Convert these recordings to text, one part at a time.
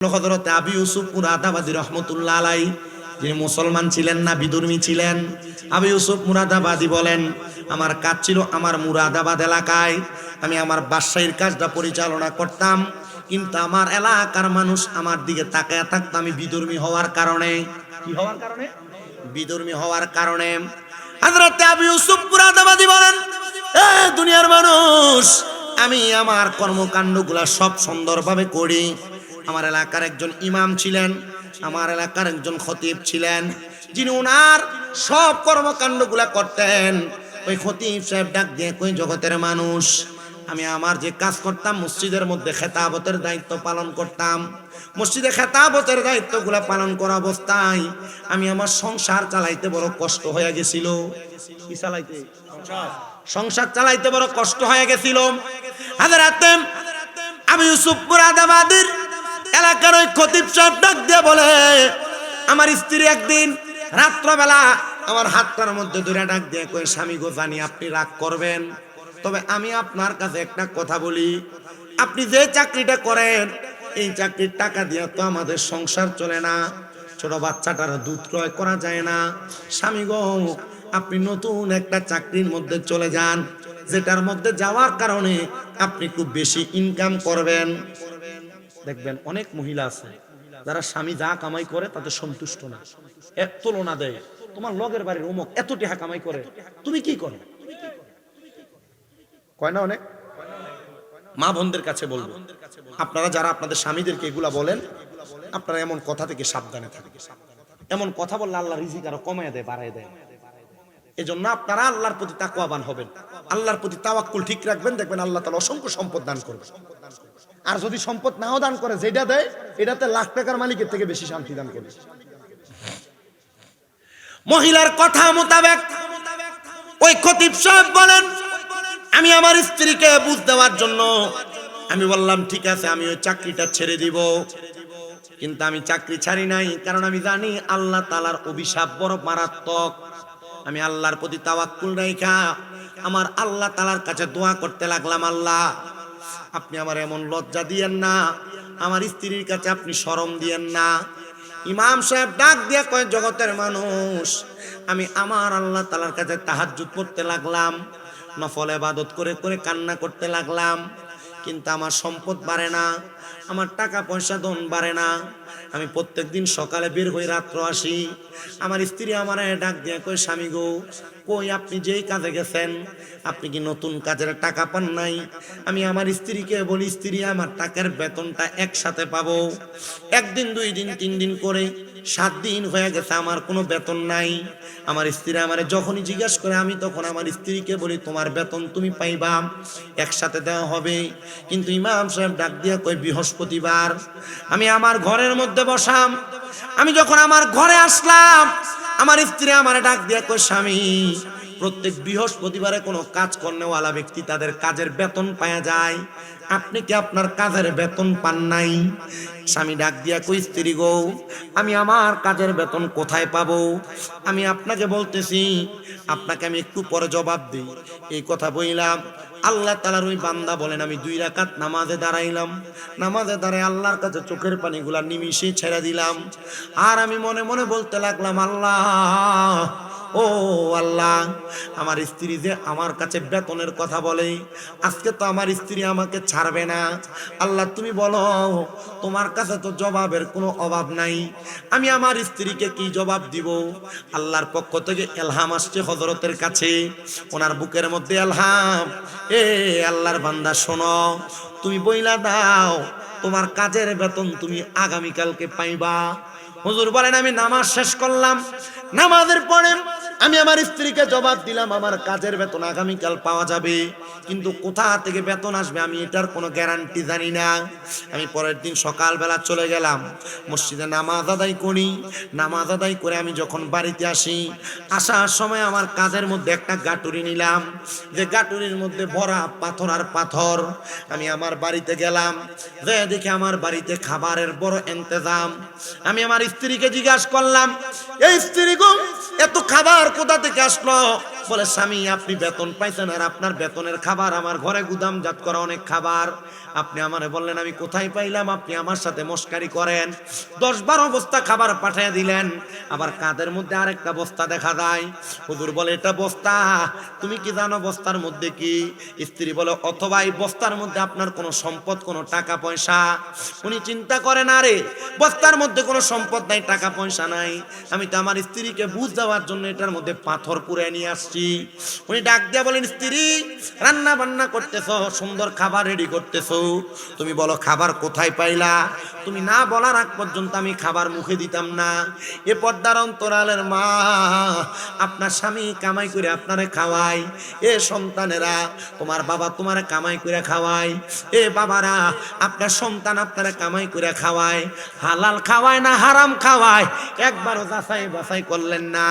হযরত আবু ইউসুফ মুরাদাবাদী রাহমাতুল্লাহ আলাইহি যিনি মুসলমান ছিলেন না বিধর্মী ছিলেন। আবু ইউসুফ মুরাদাবাদী বলেন, আমার কাজ ছিল আমার মুরাদাবাদ এলাকায় আমি আমার বাদশাহীর কাজটা পরিচালনা করতাম, কিন্তু আমার এলাকার মানুষ আমার দিকে তাকায় থাকতো আমি বিধর্মী হওয়ার কারণে। কি হওয়ার কারণে? বিধর্মী হওয়ার কারণে। হযরত আবু ইউসুফ মুরাদাবাদী বলেন, এ দুনিয়ার মানুষ, আমি আমার কর্মকাণ্ডগুলা সব সুন্দরভাবে করি। আমার এলাকার একজন ইমাম ছিলেন, আমার এলাকার একজন খতিব ছিলেন, যিনি ওনার সব কর্মকাণ্ডগুলা করতেন। ওই খতিব সাহেব ডাক দিয়ে কই, জগতের মানুষ, আমি আমার যে কাজ করতাম মসজিদের মধ্যে খেতাবতের দায়িত্ব পালন করতাম। মসজিদে খেতাবতের দায়িত্বগুলা পালন করা অবস্থায় আমি আমার সংসার চালাইতে বড় কষ্ট হয়ে গেছিল। কি চালাইতে? সংসার চালাইতে বড় কষ্ট হয়ে গেছিল। হযরত আবু ইউসুফ মুরাদাবাদীর এলাকার ওই খতিব সাহেব ডাক দিয়ে বলে, আমার স্ত্রী একদিন রাত্রবেলা আমার হাতটার মধ্যে ধরে ডাক দিয়ে কই, স্বামী গো, জানি আপনি রাগ করবেন, তবে আমি আপনার কাছে একটা কথা বলি, আপনি যে চাকরিটা করেন এই চাকরির টাকা দিয়ে তো আমাদের সংসার চলে না, ছোট বাচ্চাটার দুধ ক্রয় করা যায় না। স্বামী গো, আপনি নতুন একটা চাকরির মধ্যে চলে যান, যেটার মধ্যে যাওয়ার কারণে আপনি খুব বেশি ইনকাম করবেন। দেখবেন অনেক মহিলা আছে যারা স্বামী যা কামাই করে তাতে সন্তুষ্ট না, এক তুলনা দেয়, তোমার লগের বাড়ির অমুক এত টাকা কামাই করে, তুমি কি করো? কয় না অনেক মা বোনদের কাছে বলবো, আপনারা যারা আপনাদের স্বামীদেরকে এগুলা বলেন, আপনারা এমন কথা থেকে সাবধানে থাকবেন। এমন কথা বললে আল্লাহ রিজিক আরো কমায় দেয়, বাড়ায় দেয়। এজন্য আপনারা আল্লাহর প্রতি তাকওয়াবান হবেন, আল্লাহর প্রতি তাওয়াক্কুল ঠিক রাখবেন, দেখবেন আল্লাহ তাআলা অসংখ্য সম্পদ দান করবে। আর যদি সম্পদ নাও দান করে, যেটা দেয় এটাতে লাখ টাকার মালিকের থেকে বেশি শান্তি দান করবে। মহিলার কথা মোতাবেক ওই খতিব সাহেব বলেন, আমি আমার স্ত্রীকে বুঝ দেওয়ার জন্য আমি বললাম, ঠিক আছে আমি ওই চাকরিটা ছেড়ে দিব, কিন্তু আমি চাকরি ছাড়ি নাই, কারণ আমি জানি আল্লাহ তাআলার অভিশাপ বড় মারাত্মক। আমি আল্লাহর প্রতি তাওয়াক্কুল রাখা আমার আল্লাহ তাআলার কাছে দোয়া করতে লাগলাম, আল্লাহ আপনি আমার এমন লজ্জা দিয়েন না, আমার স্ত্রীর কাছে আপনি শরম দিয়েন না। ইমাম সাহেব ডাক দিয়ে কয়, জগতের মানুষ, আমি আমার আল্লাহ তাআলার কাছে তাহাজ্জুদ পড়তে লাগলাম, নফল ইবাদত করে করে কান্না করতে লাগলাম, কিন্তু আমার সম্পদ বাড়ে না, আমার টাকা পয়সা ধন বাড়ে না। আমি প্রত্যেকদিন সকালে বের হয়ে রাত্র আসি, আমার স্ত্রী আমার ডাক দিয়ে কই, স্বামী গো, কই আপনি যেই কাজে গেছেন আপনি কি নতুন কাজের টাকা পান নাই? আমি আমার স্ত্রীকে বলি, স্ত্রী আমার টাকার বেতনটা একসাথে পাবো। একদিন, 2 দিন, 3 দিন করে 7 দিন হয়ে গেছে আমার কোনো বেতন নাই। আমার স্ত্রী আমারে যখনই জিজ্ঞাসা করে, আমি তখন আমার স্ত্রীকে বলি, তোমার বেতন তুমি পাইবা, একসাথে দেওয়া হবে। কিন্তু ইমাম সাহেব ডাক দিয়া কই, বৃহস্পতিবার আমি আমার ঘরের মধ্যে বসাম, আমি যখন আমার ঘরে আসলাম আমার স্ত্রী আমারে ডাক দিয়া কই, স্বামী, প্রত্যেক বৃহস্পতিবারে কোনো কাজ কর্নেওয়ালা ব্যক্তি তাদের কাজের বেতন পাওয়া যায়, আপনি কি আপনার কাজের বেতন পান নাই? স্বামী ডাক দিয়া কই, স্ত্রী গো, আমি আমার কাজের বেতন কোথায় পাবো? আমি আপনাকে বলতেছি, আপনাকে আমি একটু পরে জবাব দিই। এই কথা বললাম, আল্লাহ তাআলার ওই বান্দা বলেন, আমি 2 রাকাত নামাজে দাঁড়াইলাম, নামাজে দাঁড়ায় আল্লাহর কাছে চোখের পানিগুলা নিমিষে ছেড়ে দিলাম, আর আমি মনে মনে বলতে লাগলাম, আল্লাহ, ও আল্লাহ, আমার স্ত্রী যে আমার কাছে বেতনের কথা বলে, আজকে তো আমার স্ত্রী আমাকে ছাড়বে না। আল্লাহ তুমি বলো, তোমার কাছে তো জবাবের কোনো অভাব নাই, আমি আমার স্ত্রীকে কি জবাব দিব? আল্লাহর পক্ষ থেকে এলহাম আসছে হযরতের কাছে, ওনার বুকের মধ্যে এলহাম, এ আল্লাহর বান্দা শোনো, তুমি বইলা দাও তোমার কাজের বেতন তুমি আগামীকালকে পাইবা। হুজুর বলেন, আমি নামাজ শেষ করলাম, নামাজের পরে আমি আমার স্ত্রীকে জবাব দিলাম, আমার কাজের বেতন আগামীকাল পাওয়া যাবে, কিন্তু কোথা থেকে বেতন আসবে আমি এটার কোনো গ্যারান্টি জানি না। আমি পরের দিন সকালবেলা চলে গেলাম, মসজিদে নামাজ আদায় করি, নামাজ আদায় করে আমি যখন বাড়িতে আসি, আসার সময় আমার কাজের মধ্যে একটা গাটুরি নিলাম, যে গাটুরির মধ্যে ভরা পাথর আর পাথর। আমি আমার বাড়িতে গেলাম, যে দেখি আমার বাড়িতে খাবারের বড় ইন্তজাম। আমি আমার স্ত্রীকে জিজ্ঞাসা করলাম, এই স্ত্রী গো, এত খাবার কোথা থেকে আসলো? বলে স্বামী আপনি বেতন পাইছেন আর আপনার বেতনের খাবার আমার ঘরে গুদামজাত করা অনেক খাবার, আপনি আমারে বললেন আমি কোথায় পাইলাম, আপনি আমার সাথে মস্কারি করেন। 10-12 বস্তা খাবার পাঠিয়ে দিলেন, আবার কাঁধের মধ্যে আরেকটা বস্তা দেখা যায়। হুজুর বলে এটা বস্তা, তুমি কি জানো বস্তার মধ্যে কি? স্ত্রী বলে অথবা এই বস্তার মধ্যে আপনার কোনো সম্পদ, কোনো টাকা পয়সা। উনি চিন্তা করে না রে বস্তার মধ্যে কোনো সম্পদ নাই, টাকা পয়সা নাই, আমি তো আমার স্ত্রীকে বুঝ দেওয়ার জন্য এটার মধ্যে পাথর পুরে নিয়ে আসছি। উনি ডাক দিয়া বলেন স্ত্রী রান্না বান্না করতেছো, সুন্দর খাবার রেডি করতেছো, তুমি বলো খাবার কোথায় পাইলা? তুমি না বলার আগ পর্যন্ত আমি খাবার মুখে দিতাম না। এ পর্দার অন্তরালের মা, আপনার স্বামী কামাই করে আপনারে খাওয়ায়, এ সন্তানেরা তোমার বাবা তোমারে কামাই করে খাওয়ায়, এ বাবারা আপনার সন্তান আপনারে কামাই করে খাওয়ায়, হালাল খাওয়ায় না হারাম খাওয়ায় একবারও যাচাই বাছাই করলেন না।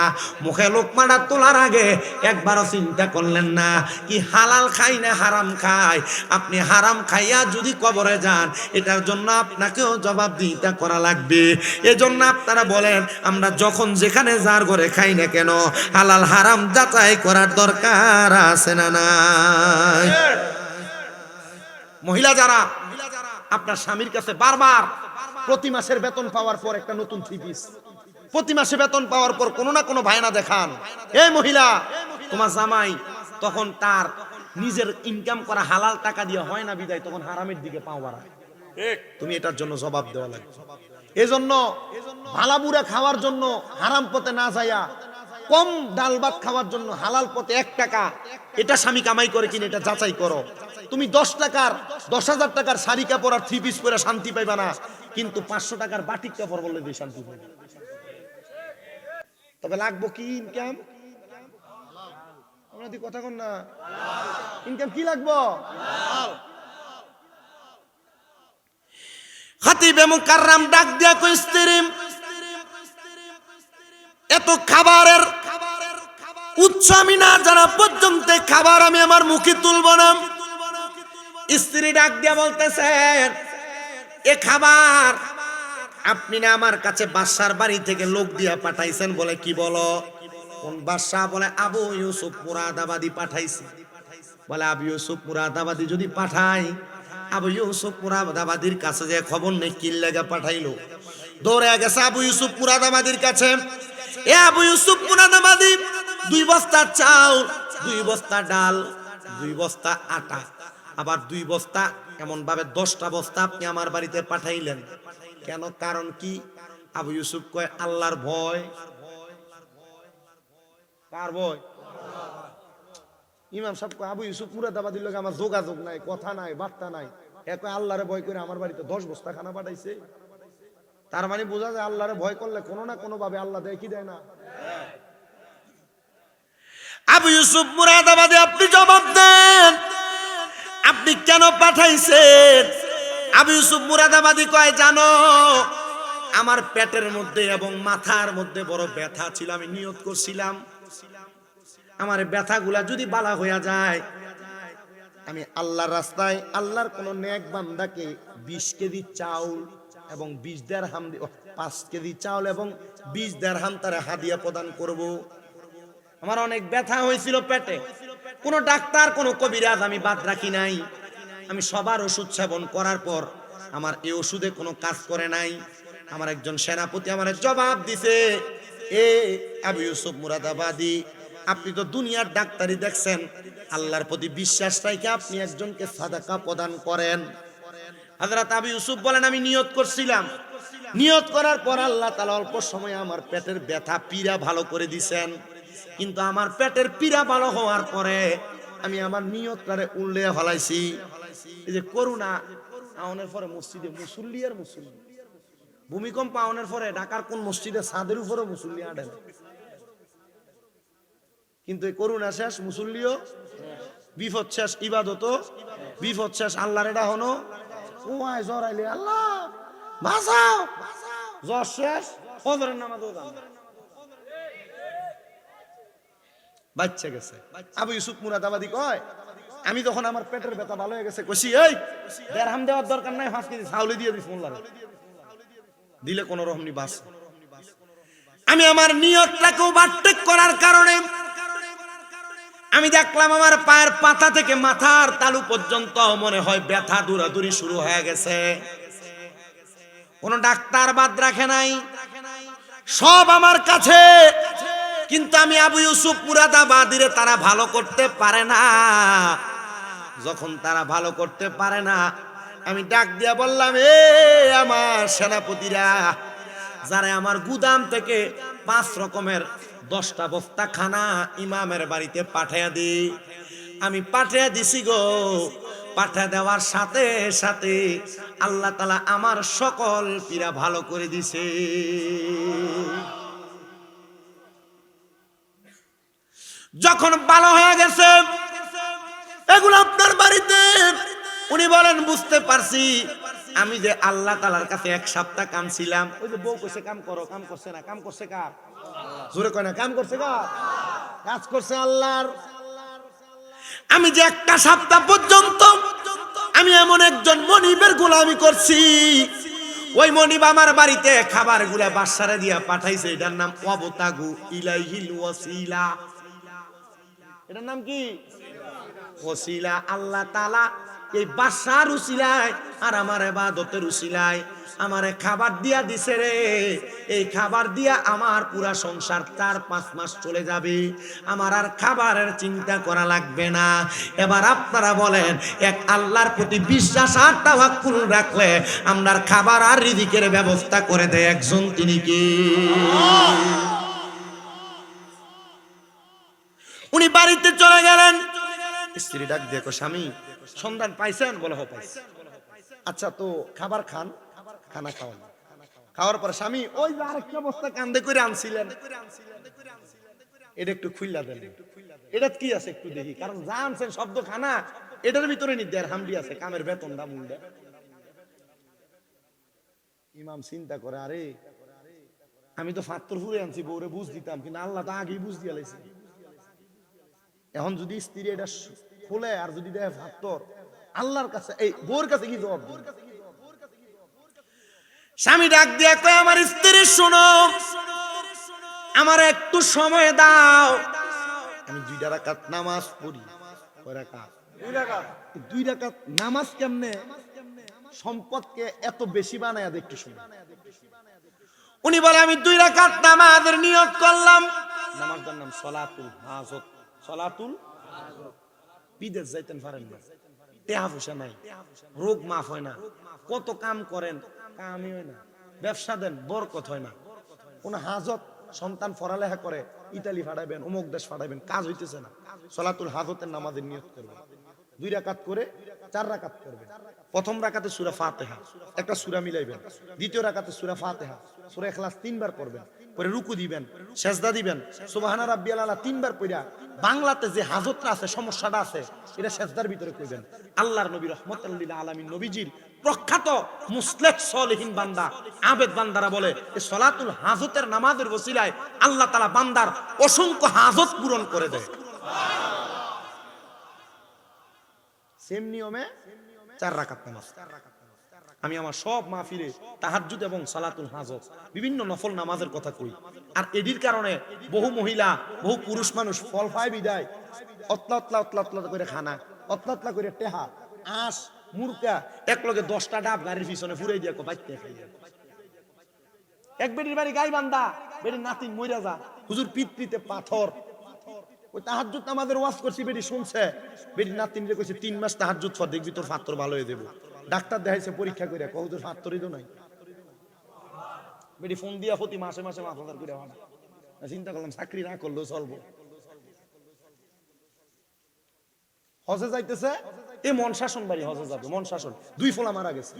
মুখে লোকমাটা তোলার আগে একবারও চিন্তা করলেন না কি হালাল খাই না হারাম খাই। আপনি হারাম খাইয়া যদি কবরে যান এটার জন্য আপনাকেও জবাবদিহিতা করা লাগবে। এজন্য আপনারা বলেন আমরা যখন যেখানে যার ঘরে খাই না কেন হালাল হারাম যাচাই করার দরকার আছে না নাই? মহিলা যারা আপনার স্বামীর কাছে বারবার প্রতি মাসের বেতন পাওয়ার পর একটা নতুন থ্রি পিস, প্রতি মাসে বেতন পাওয়ার পর কোনো না কোনো বায়না দেখান, এই মহিলা তোমার জামাই তখন তার নিজের ইনকাম করা হালাল টাকা দিয়ে হয় না বিদায় তখন হারামের দিকে পাও বাড়ায়, তুমি এটার জন্য জবাব দেওয়া লাগবে। এজন্য ভালাবুরা খাওয়ার জন্য হারাম পথে না যাইয়া কম ডাল ভাত খাওয়ার জন্য হালাল পথে 1 টাকা এটা স্বামী কামাই করে কিনা এটা যাচাই করো। তুমি 10,000 টাকার শাড়ি কাপড় আর থ্রি পিস পরে শান্তি পাইবা না, কিন্তু 500 টাকার বাটিক কাপড় বললে দিয়ে শান্তি পাইবা। তবে লাগবো কি ইনকাম? আমরা দি কথা কন না, ইনকাম কি লাগবো? খতিবে মুকাররম ডাক দিয়া কই স্ত্রী এত খাবারের উৎস আমি না জানা পর্যন্ত খাবার আমি আমার মুখে তুলব না। স্ত্রী ডাক দিয়া বলতেছেন এ খাবার আপনি না আমার কাছে বাদশার বাড়ি থেকে লোক দিয়া পাঠাইছেন। বলে কি বলো? কোন বাদশা? বলে আবু ইউসুফ মুরাদাবাদী পাঠাইছে। বলে আবু ইউসুফ মুরাদাবাদী যদি পাঠাই, আবু ইউসুফ মুরাদাবাদীর কাছে যে খবর নেই কি লাগা পাঠাইলো, দৌড়ে গেছে আবু ইউসুফ মুরাদাবাদীর কাছে। এ আবু ইউসুফ মুরাদাবাদী 2 বস্তা চাউল, 2 বস্তা ডাল, 2 বস্তা আটা, আবার 2 বস্তা এমন ভাবে 10টা বস্তা আপনি আমার বাড়িতে পাঠাইলেন কেন? কারণ কি? আবু ইউসুফ কয় আল্লাহর ভয়। কার ভয়? ইমাম সাহেব কয় আবু ইউসুফ মুরাদাবাদীর লোক আমার যোগাযোগ নাই, কথা নাই, বার্তা নাই, এক আল্লাহরে ভয় করে আমার বাড়িতে 10 বস্তা খানা পাঠাইছে। তার মানে বোঝা যায় আল্লাহরে ভয় করলে কোনো না কোনো ভাবে আল্লাহ দেয় কি দেয় না। আবু ইউসুফ মুরাদাবাদী আপনি জবাব দেন, আপনি কেন পাঠাইছেন? আবু ইউসুফ মুরাদাবাদী কয় জানো আমার পেটের মধ্যে এবং মাথার মধ্যে বড় ব্যথা ছিল, আমি নিয়ত করছিলাম আমার ব্যথাগুলা যদি বালা হইয়া যায় আমি আল্লাহর রাস্তায় আল্লাহর কোন নেক বান্দাকে 20 কেজি চাউল এবং 20 দিরহাম 5 কেজি চাউল এবং 20 দিরহাম তার হাদিয়া প্রদান করব। আমার অনেক ব্যথা হয়েছিল পেটে, কোন ডাক্তার কোন কবিরাজ আমি বাদ রাখি নাই, আমি সবার ওষুধ সেবন করার পর আমার এই ওষুধে কোনো কাজ করে নাই। আমার একজন সেনাপতি আমার জবাব দিছে, এ আবু ইউসুফ মুরাদাবাদী আপনি তো দুনিয়ার ডাক্তারি দেখছেন, আল্লাহর প্রতি বিশ্বাস রাখে আপনি একজনকে সাদাকা প্রদান করেন। হযরত আবু ইউসুফ বলেন আমি নিয়ত করছিলাম, নিয়ত করার পর আল্লাহ তাআলা অল্প সময়ে আমার পেটের ব্যথা পীড়া ভালো করে দিয়েছেন, কিন্তু আমার পেটের পীড়া ভালো হওয়ার পরে আমি আমার নিয়তটারে উল্লেখ হলাইছি। এই যে করোনা আউনের পরে মসজিদে মুসল্লি আর মুসল্লি, ভূমিকম্প আউনের পরে ঢাকার কোন মসজিদে ছাদের উপরে মুসল্লি আডে, কিন্তু এই করোনা শেষ মুসল্লিও, বিপদ শেষ ইবাদতও, বিপদ শেষ আল্লাহর ডাহনো, ও আয় জ্বর আইলে আল্লাহ বাঁচাও, জ্বর শেষ ফজরের নামাজও যান বাচ্চা গেছে। আবু ইউসুফ মুরাদাবাদী কয় আমি যখন আমার পেটের ব্যথা ভালো হয়ে গেছে কইছি এই দিরহাম দেওয়ার দরকার নাই, 5 কেজি চাউল দিয়ে দিস মোল্লারে, দিলে কোন রকমই বাস। আমি আমার নিয়তটাকেও বাট্টেক করার কারণে আমি দেখলাম আমার পায়ের পাতা থেকে মাথার তালু পর্যন্ত মনে হয় ব্যথা দৌড়াদৌড়ি শুরু হয়ে গেছে। কোন ডাক্তার বাদ রাখে নাই, সব আমার কাছে। কিন্তু আমি আবু ইউসুফ মুরাদাবাদীরে তারা ভালো করতে পারে না। যখন তারা ভালো করতে পারে না, আমি ডাক দিয়া বললাম, এ আমার সেনাপতিরা, যারা আমার গুদাম থেকে 5 রকমের 10টা বস্তা খানা ইমামের বাড়িতে পাঠাইয়া দি, আমি পাঠিয়ে দিছি গো। পাঠিয়ে দেওয়ার সাথে সাথে আল্লাহ তাআলা আমার সকল পীড়া ভালো করে দিছে। যখন ভালো হয়ে গেছে এগুলো আপনার বাড়িতে, উনি বলেন বুঝতে পারছি আমি যে আল্লাহ তাআলার কাছে 1 সপ্তাহ কাম ছিলাম। ওই যে বউ কইছে কাম করো, কাম করছে না, কাম করছে কার? জোরে কয় না, কাম করছে কার? কাজ করছে আল্লাহর। আমি যে 1টা সপ্তাহ পর্যন্ত আমি এমন একজন মনিবের গোলামি করছি, ওই মনিব আমার বাড়িতে খাবার গুলা বাসারে দিয়া পাঠাইছে। এটার নাম ওয়াবতাগু ইলাইহিল ওয়াসিলা। এটার নাম কি? ওসিলা। আল্লাহ তাআলা এই বাসার উসিলায় আর আমার ইবাদতের উসিলায় আমারে খাবার দিয়া দিছে রে। এই খাবার দিয়া আমার পুরা সংসার 4-5 মাস চলে যাবে, আমার আর খাবারের চিন্তা করা লাগবে না। এবার আপনারা বলেন, এক আল্লাহর প্রতি বিশ্বাস আর তাওয়াক্কুল রাখলে আমরার খাবার আর রিজিকের ব্যবস্থা করে দেয় একজন, তিনি কি? উনি বাড়িতে চলে গেলেন। স্ত্রী ডাক দিয়ে কো, স্বামী সন্ধান পাইছেন? বলে হ পাইছি। আচ্ছা তো খাবার খান। খানা খাওয়ান। খাওয়ার পর স্বামী ওই যে আরেকটা বস্তা কান্দে করে আনছিলেন, এটা একটু খুইলা দেন। এটা কি আছে একটু দেখি, কারণ যা আনছেন শব্দ খানা, এটার ভিতরে নি দেড় হামডি আছে, কামের বেতনটা মুন্ডা। ইমাম চিন্তা করে, আরে আমি তো ৭০ ফুরে আনছি, বউরে বুঝ দিতাম, কিন্তু আল্লাহ তো আগেই বুঝ দিয়া লাইছে। এখন যদি স্ত্রী এটা খুলে আর যদি দেয় ৭০, আল্লাহর কাছে এই বউর কাছে কি জবাব দিবে? স্বামী ডাক দিয়া কয়, আমার স্ত্রী শোনো, আমার একটু সময় দাও, আমি 2 রাকাত নামাজ পড়ি। কয় রাকাত? 2 রাকাত। 2 রাকাত নামাজ কেমনে সম্পদকে এত বেশি বানায়া দেখতে শুনি। উনি বলে, আমি 2 রাকাত নামাজের নিয়ত করলাম। নামাজটার নাম সলাতুল হাজত। সলাতুল হাজত। বিদেশ যাইতেন পারেন না, টাকা পয়সা নাই, রোগ মাফ হয় না, কত কাম করেন, কামই হয় না, ব্যবসা দেন, বরকত হয় না, কোন হাজত, সন্তান পড়ালেখা করে ইতালি ফাটাইবেন, অমুক দেশ ফাটাইবেন, কাজ হইতেছে না। সলাতুল হাজতের নামাজের নিয়ত করবেন। 2 রাকাত করে 4 রাকাত করবেন। প্রথম রাকাতে সূরা ফাতিহা, একটা সূরা মিলাইবেন। দ্বিতীয় রাকাতে সূরা ফাতিহা, সূরা ইখলাস 3 বার পড়বেন। পরে রুকু দিবেন, সিজদা দিবেন, সুবহানা রাব্বিয়াল আলা 3 বার পড়া বাংলাতে যে হাজতটা আছে, সমস্যাটা আছে, এটা সিজদার ভিতরে কইবেন। আল্লাহর নবী রাহমাতুল লিল আলামিন নবীজির প্রখ্যাত মুসলিহ সলিহিন বান্দা, আবেদ বান্দারা বলে, এই সলাতুল হাজতের নামাজের ওসিলায় আল্লাহ তাআলা বান্দার অসংখ্য হাজত পূরণ করে দেয়। সেম নিয়মে 4 রাকাত নামাজ। আমি আমার সব মাহফিলে তাহাজ্জুদ এবং সালাতুল হাজত, বিভিন্ন নফল নামাজের কথা কই। আর এদির কারণে বহু মহিলা, বহু পুরুষ মানুষ ফল পায় বিদায় অতলা অতলা অতলা অতলা করে খানা, অতলা অতলা করে টেহা, আঁশ, মুরকা একলগে 10টা ডাব গাড়ির পিছনে ফুরাই দিয়া বাইতে খাই। এক বেটির বাড়ি গাইবান্ধা, বেটির নাতিন মইরা যা, হুজুর পিতপিতে পাথর। ওই তাহাজ্জুদ নামাজের ওয়াজ করছি, বেটি শুনছে, বেটির নাতিনরে কইছে 3 মাস তাহাজ্জুদ পড়, দেখবি তোর পাথর ভালো হয়ে দেব। ডাক্তার দেখাইছে, পরীক্ষা করে কও তোর পাথরই তো নাই। বেটি ফোন দিয়া প্রতি মাসে মাসে 5,000 করে হয় না। চিন্তা করলাম চাকরি না করলেও চলবো। হজে যাইতেছে, এই মন শাসন বাড়ি হজে যাবে, মন শাসন 2 ফোলা মারা গেছে।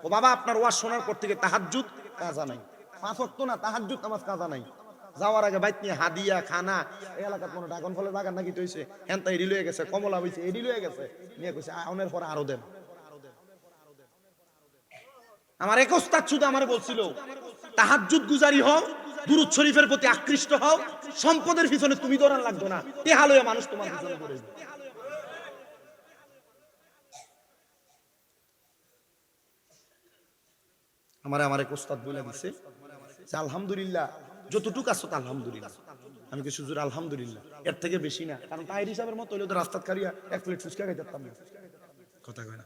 ও বাবা, আপনার ওয়াজ শোনার পর থেকে তাহাজ্জুদ কাজা নাই, 5 ওয়াক্ত না, তাহাজ্জুদ নামাজ কাজা নাই। যাওয়ার আগে বাইত নিয়ে হাদিয়া খানা, এই এলাকার কোনো ড্রাগন ফলের বাগান নাকি তৈছে, হ্যান্তা এডি লয়ে গেছে, কমলা হইছে এডি লয়ে গেছে, নিয়ে কইছে আউনের পরে আরো দেন। আমার এক ওস্তাদ শুধু আমারে বলছিল, তাহাজ্জুদ গুজারি হও, দুরূদ শরীফের প্রতি আকৃষ্ট হও, সম্পদের পিছনে তুমি দৌড়ান লাগবে না, টেহা লইয়া মানুষ তোমার পিছনে দৌড়াইবে। আমার এক ওস্তাদ বলে দিছে যে আলহামদুলিল্লাহ, যতটুকু আছে আলহামদুলিল্লাহ, আমি কি হুজুর আলহামদুলিল্লাহ, এর থেকে বেশি না, কারণ তাইর হিসাবের মতো হইলে তো রাস্তার কারিয়া এক প্লেট ফুচকা খাইতে পারতাম না। কথা কয় না?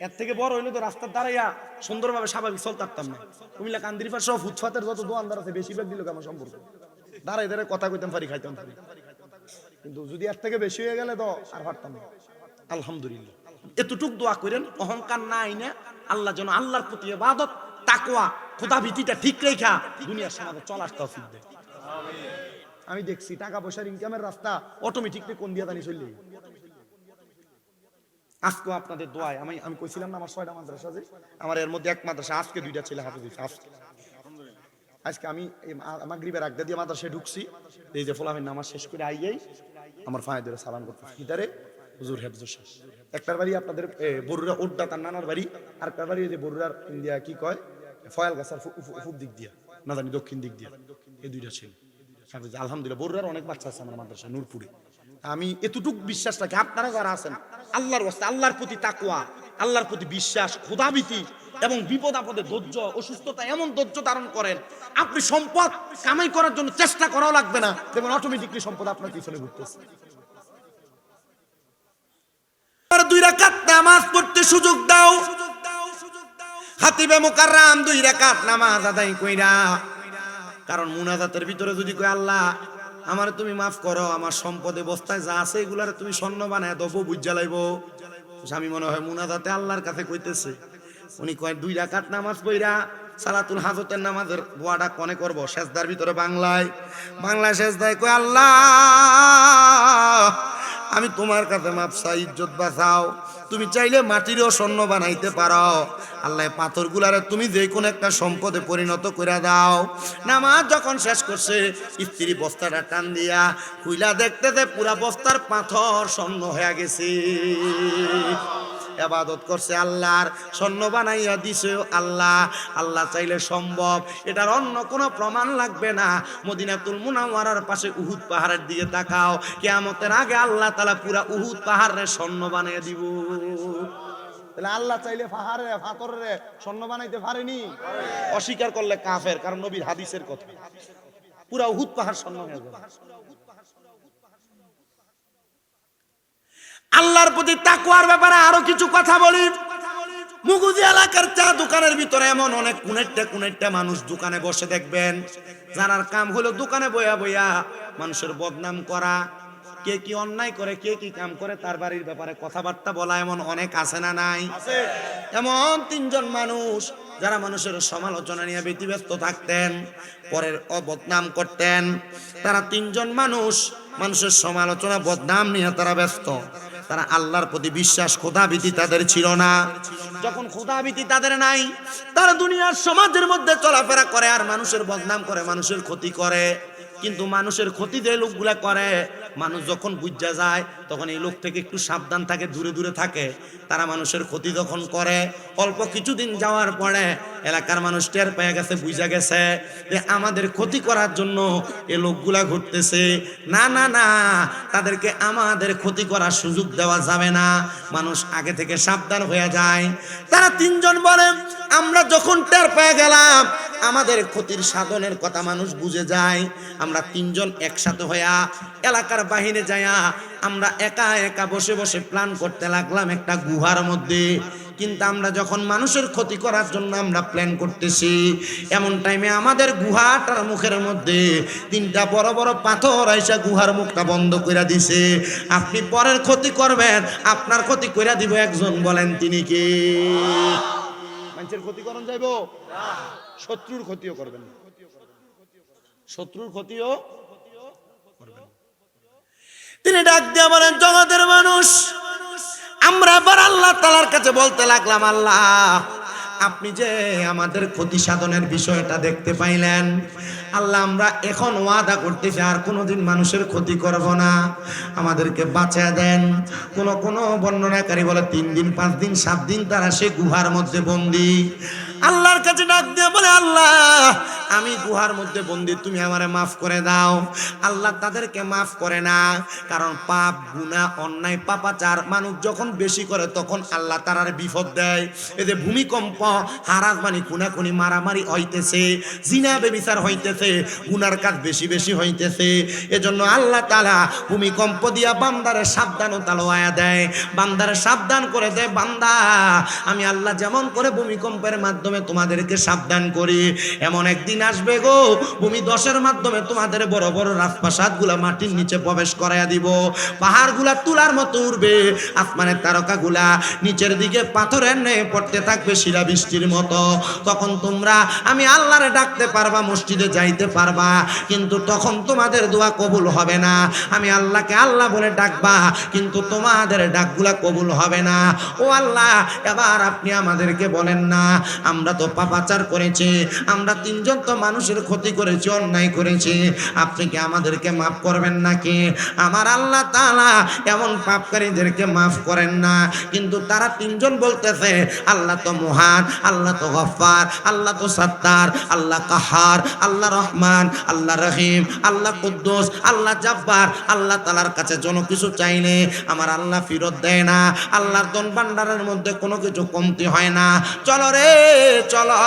এর থেকে বড় হইলে তো রাস্তার দাঁড়াইয়া সুন্দরভাবে স্বাভাবিক চলতে পারতাম না। কুমিল্লা কান্দিরিফার সহ ফুটপাতের যত দোকানদার আছে বেশিরভাগ দিল আমার সম্পর্ক, দাঁড়াই দাঁড়াই কথা কইতাম পারি, খাইতাম পারি। কিন্তু যদি এর থেকে বেশি হয়ে গেলে তো আর পারতাম না। আলহামদুলিল্লাহ এতটুক দোয়া করেন, অহংকার না আইনা আল্লাহ যেন আল্লাহর প্রতি ইবাদত, তাকওয়া, খোদা ভীতিটা ঠিক রেখা দুনিয়ার সমাজে চলার তৌফিক দেয়। আমি দেখছি টাকা পয়সার ইনকামের রাস্তা অটোমেটিকলি কোন দিয়া জানি চলে। আজকে আপনাদের দোয়ায় আমি কইছিলাম না আমার 6টা মাদ্রাসা আছে, আমার এর মধ্যে এক মাদ্রাসা আজকে 2টা ছেলে হাফেজ হইছে। আজকে আমি মাগরিবের আগে দিয়ে মাদ্রাসায় ঢুকছি, এই যে ফলাফের নামাজ শেষ করে আইয়াই আমার ফায়ে ধরে সালাম করতেছি, ভিতরে হুজুর হেফজ শেষ। একটার বাড়ি আপনাদের বরুড়া ওড্ডা তার নানার বাড়ি, আর একটার বাড়ি যে বরুড়ার ইন্ডিয়া কি কয় ফয়াল গাছার পূব দিক দিয়া না জানি দক্ষিণ দিক দিয়া, এই 2টা ছেলে হাফেজ। আলহামদুলিল্লাহ বরুড়ার অনেক বাচ্চা আছে আমার মাদ্রাসা নূরপুরে। আমি এতটুক বিশ্বাস রাখি আপনারা যারা আছেন আল্লাহর ওয়াস্তে, আল্লাহর প্রতি তাকওয়া, আল্লাহর প্রতি বিশ্বাস, খোদাভীতি এবং বিপদ আপদে ধৈর্য, অসুস্থতা এমন ধৈর্য ধারণ করেন, আপনি সম্পদ কামাই করার জন্য চেষ্টা করাও লাগবে না, দেখবেন অটোমেটিকলি সম্পদ আপনার পিছনে ঘুরতেছে। 2 রাকাত নামাজ পড়তে সুযোগ দাও, খাতিবে মুকাররম 2 রাকাত নামাজ আদায় কইরা, কারণ মুনাজাতের ভিতরে যদি কই আল্লাহ আমারে তুমি মাফ করো, আমার সম্পদে বস্তায় যা আছে এগুলারে তুমি স্বর্ণ বানায় দেবো, বুঝা লাইবো। আমি মনে হয় মুনাজাতে আল্লাহর কাছে কইতেছে। উনি কয় 2 রাকাত নামাজ পড়া সালাতুল হাজতের নামাজের দোয়াটা কোনে করব, সেজদার ভিতরে বাংলায় সেজদায় কয় আল্লাহ আমি তোমার কাছে মাপ চাই, ইজ্জত বাঁচাও, তুমি চাইলে মাটিরও স্বর্ণ বানাইতে পারো, আল্লাহ পাথরগুলারে তুমি যে কোনো একটা সম্পদে পরিণত করে দাও। নামাজ যখন শেষ করছে স্ত্রী বস্তাটা টান দিয়া খুইলা দেখতে পুরা বস্তার পাথর স্বর্ণ হয়ে গেছে। ইবাদত করছে আল্লাহর, স্বর্ণ বানাইয়া দিছে আল্লাহ। আল্লাহ চাইলে সম্ভব, এটার অন্য কোনো প্রমাণ লাগবে না। মদিনাতুল মুনাওয়ারার পাশে উহুদ পাহাড়ের দিকে তাকাও, কিয়ামতের আগে আল্লাহ তাআলা পুরা উহুদ পাহাড়ে স্বর্ণ বানিয়ে দিব। তাহলে আল্লাহ চাইলে পাহাড়ে পাথরে স্বর্ণ বানাইতে পারেনি? অস্বীকার করলে কাফের, কারণ নবীর হাদিসের কথা, পুরা উহুদ পাহাড় স্বর্ণ হয়ে যাবে। আল্লাহর প্রতি তাকওয়ার ব্যাপারে আরো কিছু কথা বলি। মুগুজি এলাকার চা দোকানের ভিতরে এমন অনেক কুনেটটা মানুষ দোকানে বসে দেখবেন, যারার কাম হলো দোকানে বইয়া বইয়া মানুষের বদনাম করা, কে কি অন্যায় করে, কে কি কাম করে তার বাড়ির ব্যাপারে কথাবার্তা বলা, এমন অনেক আছে না নাই? এমন 3 জন মানুষ যারা মানুষের সমালোচনা নিয়ে ব্যতিব্যস্ত থাকতেন, পরের বদনাম করতেন। তারা 3 জন মানুষ মানুষের সমালোচনা বদনাম নিয়ে তারা ব্যস্ত। তারা আল্লাহর প্রতি বিশ্বাস, খোদাভীতি তাদের ছিল না। যখন খোদাভীতি তাদের নাই, তারা দুনিয়ার সমাজের মধ্যে চলাফেরা করে আর মানুষের বদনাম করে, মানুষের ক্ষতি করে। কিন্তু মানুষের ক্ষতি যে লোকগুলা করে, মানুষ যখন বুঝা যায় তখন এই লোক থেকে একটু সাবধান থাকে, দূরে দূরে থাকে। তারা মানুষের ক্ষতি যখন করে, অল্প কিছুদিন যাওয়ার পরে এলাকার মানুষ টের পেয়ে গেছে, বুঝা গেছে যে আমাদের ক্ষতি করার জন্য এই লোকগুলা ঘুরতেছে। না না না, তাদেরকে আমাদের ক্ষতি করার সুযোগ দেওয়া যাবে না। মানুষ আগে থেকে সাবধান হয়ে যায়। তারা 3 জন বলে, আমরা যখন টের পেয়ে গেলাম আমাদের ক্ষতির সাধনের কথা মানুষ বুঝে যায়, আমরা 3 জন একসাথে হইয়া এলাকার বাহিরে যাইয়া আমরা একা একা বসে বসে প্ল্যান করতে লাগলাম একটা গুহার মধ্যে। কিন্তু আমরা যখন মানুষের ক্ষতি করার জন্য আমরা প্ল্যান করতেছি, এমন টাইমে আমাদের গুহাটার মুখের মধ্যে 3টা বড় বড় পাথর আইসা গুহার মুখটা বন্ধ করে দিছে। আপনি পরের ক্ষতি করবেন, আপনার ক্ষতি করে দিব একজন, বলেন তিনি কে? মানুষের ক্ষতি করন যাইব না, শত্রুর ক্ষতিও করবেন না, শত্রুর ক্ষতিও করবেন। তিনি ডাক দিয়ে বলেন, জগতের মানুষ, আমরা আবার আল্লাহ তাআলার কাছে বলতে লাগলাম, আল্লাহ আপনি যে আমাদের ক্ষতি সাধনের বিষয়টা দেখতে পাইলেন, আল্লাহ আমরা এখন ওয়াদা করতেছি আর কোনোদিন মানুষের ক্ষতি করব না, আমাদেরকে বাঁচিয়ে দেন। কোন বর্ণনাকারী বলে 3 দিন 5 দিন 7 দিন তারা সে গুহার মধ্যে বন্দী। আল্লাহর কাছে ডাক দিয়ে বলে, আল্লাহ আমি গুহার মধ্যে বন্দী, তুমি আমারে মাফ করে দাও। আল্লাহ তাদেরকে মাফ করে না, কারণ পাপ গুনাহ অন্যায় পাপাচার মানুষ যখন বেশি করে তখন আল্লাহ তারার বিপদ দেয়। এই যে ভূমিকম্প, হারাজমানি, খুনাখুনি, মারামারি হইতেছে, জিনা বেবিচার হইতেছে, গুনার কাজ বেশি বেশি হইতেছে, এজন্য আল্লাহ তাআলা ভূমিকম্প দিয়া বান্দারে সাবধানতা লওয়া দেয়, বান্দারে সাবধান করে দেয়। বান্দা, আমি আল্লাহ যেমন করে ভূমিকম্পের মাধ্যমে তোমাদেরকে সাবধান করি, এমন একদিন আসবে গো, ভূমি দশের মাধ্যমে তোমাদের বড় বড় রাজপ্রাসাদগুলা মাটির নিচে প্রবেশ করাইয়া দিব, পাহাড়গুলা তুলার মতো উড়বে, আসমানের তারকাগুলা নিচের দিকে পাথরের ন্যায় পড়তে থাকবে শিলা বৃষ্টির মতো। তখন তোমরা আমি আল্লাহরে ডাকতে পারবা, মসজিদে যাইতে পারবা, কিন্তু তখন তোমাদের দোয়া কবুল হবে না। আমি আল্লাহকে আল্লাহ বলে ডাকবা, কিন্তু তোমাদের ডাকগুলা কবুল হবে না। ও আল্লাহ, এবার আপনি আমাদেরকে বলেন না, আমরা তো পাপাচার করেছি, আমরা তিনজন তো মানুষের ক্ষতি করেছি, অন্যায় করেছি, আপনি কি আমাদেরকে মাফ করবেন নাকি? আমার আল্লাহ তাআলা এমন পাপকারীদেরকে মাফ করেন না, কিন্তু তারা তিনজন বলতেছে, আল্লাহ তো মহান, আল্লাহ তো গফফার, আল্লাহ তো সত্তার, আল্লাহ কাহার, আল্লাহ রহমান, আল্লাহ রহিম, আল্লাহ কুদ্দুস, আল্লাহ জব্বার। আল্লাহ তাআলার কাছে কোনো কিছু চাইলে আমার আল্লাহ ফিরত দেয় না, আল্লাহর ধন ভান্ডারের মধ্যে কোনো কিছু কমতি হয় না। চলো রে চলো,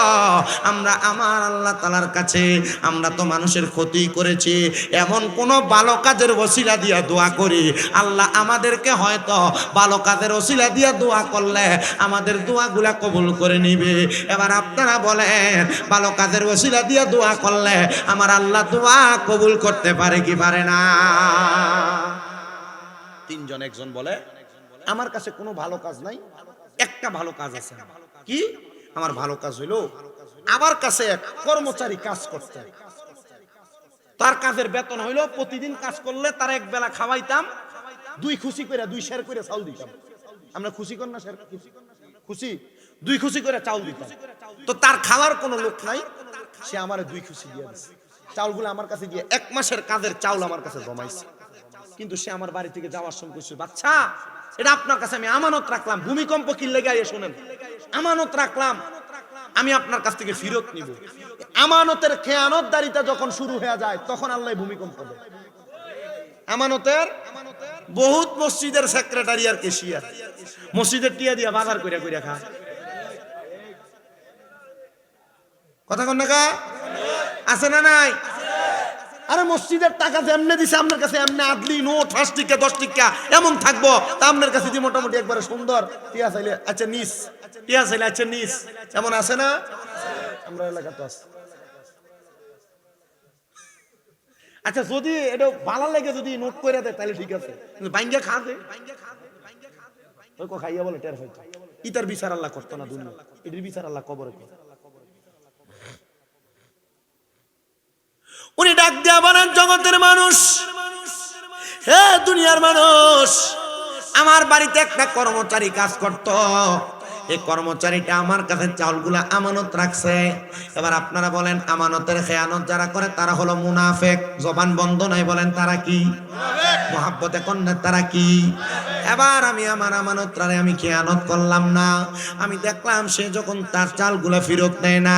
আমরা আমার আল্লাহ তাআলার কাছে, আমরা তো মানুষের ক্ষতি করেছি, এমন কোন ভালো কাজের ওসিলা দিয়া দোয়া করি, আল্লাহ আমাদেরকে হয়তো ভালো কাজের ওসিলা দিয়া দোয়া করলে আমাদের দোয়াগুলা কবুল করে নিবে। এবার আপনারা বলেন, ভালো কাজের ওসিলা দিয়া দোয়া করলে আমার আল্লাহ দোয়া কবুল করতে পারে কি পারে না? তিনজন, একজন বলে আমার কাছে কোনো ভালো কাজ নাই, একটা ভালো কাজ আছে। কি? আমার ভালো কাজ হইলো আমার কাছে এক কর্মচারী কাজ করতে, তার কাজের বেতন হইলো প্রতিদিন কাজ করলে তার এক বেলা খাওয়াইতাম, দুই খুশি করে, দুই শের করে চাউল দিতাম। আমরা খুশি কর না শের, খুশি, দুই খুশি করে চাউল দিতাম। তো তার খাওয়ার কোনো লোক নাই, সে আমারে দুই খুশি দিয়ে দিছে, চাউলগুলো আমার কাছে দিয়ে 1 মাসের কাজের চাউল আমার কাছে জমাইছে। কিন্তু সে আমার বাড়ি থেকে যাওয়ার সময় কইছে, বাচ্চা, এটা আপনার কাছে আমি আমানত রাখলাম, ভূমিকম্প কি লেগে আইয়ে শুনেন, আমানত রাখলাম, আমি আপনার কাছ থেকে ফেরত নিব। আমানতের খেয়ানতদারিতা যখন শুরু হয়ে যায় তখন আল্লাহ ভূমিকম্প দেয়। আমানতের বহুত মসজিদের সেক্রেটারি আর কেশিয়ার মসজিদের টিয়া দিয়া বাজার কইরা কইরা খায়, কথা কন না কা আছে না নাই? আরে মসজিদের টাকা যেমনে দিছে আপনার কাছে এমনি আদলি নোট 5 টাকা 10 টাকা এমন থাকবো, তা আপনার কাছে যে মোটামুটি একবারে সুন্দর টিয়া চাইলে আচ্ছা নিস, টিয়া চাইলে আচ্ছা নিস, এমন আছে না? আমরা এলাকা তো আছে। আচ্ছা যদি এটা ভালো লাগে যদি নোট করে দেয় তাহলে ঠিক আছে, কিন্তু বাইঙ্গা খাবে, ওই কো খাইয়া বলে টের হইতো, ইতার বিচার আল্লাহ করতো না দুনিয়া, এটির বিচার আল্লাহ কবরে করে। উনি ডাক দিয়া বলেন, জগতের মানুষ, হে দুনিয়ার মানুষ, আমার বাড়িতে একটা কর্মচারী কাজ করত, এই কর্মচারীটা আমার কাছে চাউলগুলা আমানত রাখছে। এবার আপনারা বলেন, আমানতের খেয়ানত যারা করে তারা হলো মুনাফেক। জবান বন্ধ নাই, বলেন তারা কি? মুহাব্বতে কন্যা তারা কি? এবার আমি আমার আমানতটারে আমি খেয়ানত করলাম না, আমি দেখলাম সে যখন তার চালগুলা ফেরত নেয় না,